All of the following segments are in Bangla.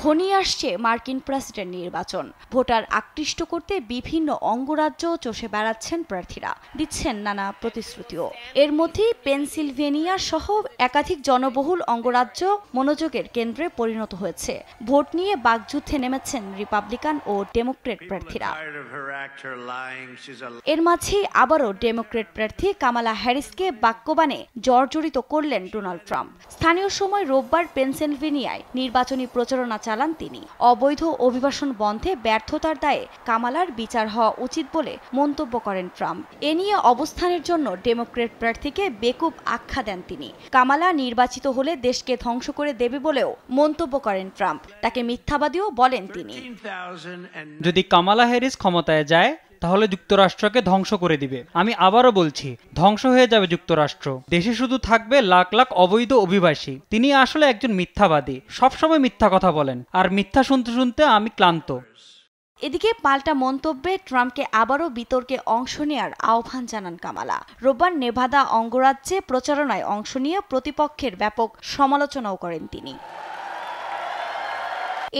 ঘনিয়ে আসছে মার্কিন প্রেসিডেন্ট নির্বাচন। ভোটার আকৃষ্ট করতে বিভিন্ন অঙ্গরাজ্য চষে বেড়াচ্ছেন প্রার্থীরা, দিচ্ছেন নানা প্রতিশ্রুতিও। এর মধ্যেই পেনসিলভেনিয়া সহ একাধিক জনবহুল অঙ্গরাজ্য মনোযোগের কেন্দ্রে পরিণত হয়েছে। ভোট নিয়ে বাকযুদ্ধে নেমেছেন রিপাবলিকান ও ডেমোক্রেট প্রার্থীরা। এর মাঝেই আবারও ডেমোক্রেট প্রার্থী কামালা হ্যারিসকে বাক্যবাণে জর্জরিত করলেন ডোনাল্ড ট্রাম্প। স্থানীয় সময় রোববার পেনসিলভেনিয়ায় নির্বাচনী প্রচারণা চালান তিনি। অবৈধ অভিবাসন বন্ধে ব্যর্থতার দায়ে কামালার বিচার হওয়া উচিত বলে মন্তব্য করেন ট্রাম্প। এ নিয়ে অবস্থানের জন্য ডেমোক্রেট প্রার্থীকে বেকুব আখ্যা দেন তিনি। কামালা নির্বাচিত হলে দেশকে ধ্বংস করে দেবে বলেও মন্তব্য করেন ট্রাম্প। তাকে মিথ্যাবাদীও বলেন তিনি। যদি কামালা হ্যারিস ক্ষমতায় যায় তাহলে যুক্তরাষ্ট্রকে ধ্বংস করে দিবে। আমি আবারও বলছি, ধ্বংস হয়ে যাবে যুক্তরাষ্ট্র। দেশে শুধু থাকবে লাখ লাখ অবৈধ অভিবাসী। তিনি আসলে একজন মিথ্যাবাদী, সবসময় মিথ্যা কথা বলেন, আর মিথ্যা শুনতে শুনতে আমি ক্লান্ত। এদিকে পাল্টা মন্তব্যে ট্রাম্পকে আবারও বিতর্কে অংশ নেয়ার আহ্বান জানান কামালা। রোববার নেভাদা অঙ্গরাজ্যে প্রচারণায় অংশ নিয়ে প্রতিপক্ষের ব্যাপক সমালোচনাও করেন তিনি।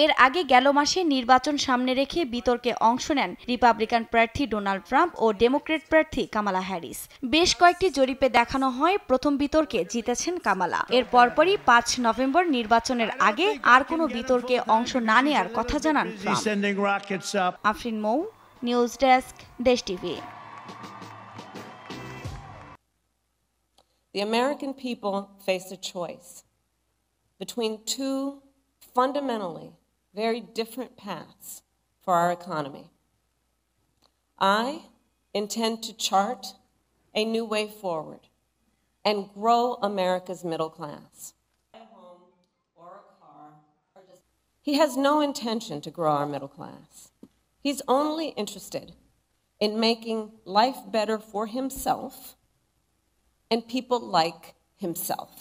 এর আগে গেল মাসে নির্বাচন সামনে রেখে বিতর্কে অংশ নেন রিপাবলিকান প্রার্থী ডোনাল্ড ট্রাম্প ও ডেমোক্রেট প্রার্থী কামালা হ্যারিস। বেশ কয়েকটি জরিপে দেখানো হয় প্রথম বিতর্কে জিতেছেন কামালা। এর পরপরই 5 নভেম্বর নির্বাচনের আগে আর কোনো বিতর্কে অংশ না নেয়ার কথা জানান ট্রাম্প। আফরিন মৌ, নিউজ ডেস্ক, দেশ TV. The American people face a choice between two fundamentally very different paths for our economy. I intend to chart a new way forward and grow America's middle class. A home or a car. He has no intention to grow our middle class. He's only interested in making life better for himself and people like himself,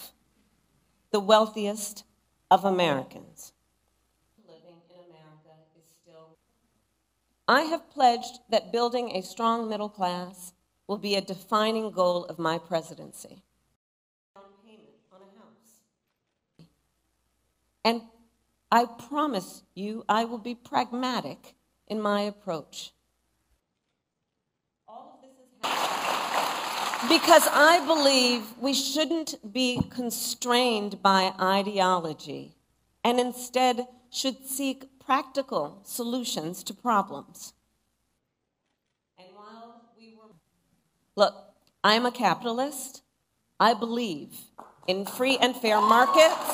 the wealthiest of Americans. I have pledged that building a strong middle class will be a defining goal of my presidency. And I promise you I will be pragmatic in my approach. All of this is happening because I believe we shouldn't be constrained by ideology and instead should seek practical solutions to problems. And while look, I'm a capitalist. I believe in free and fair markets.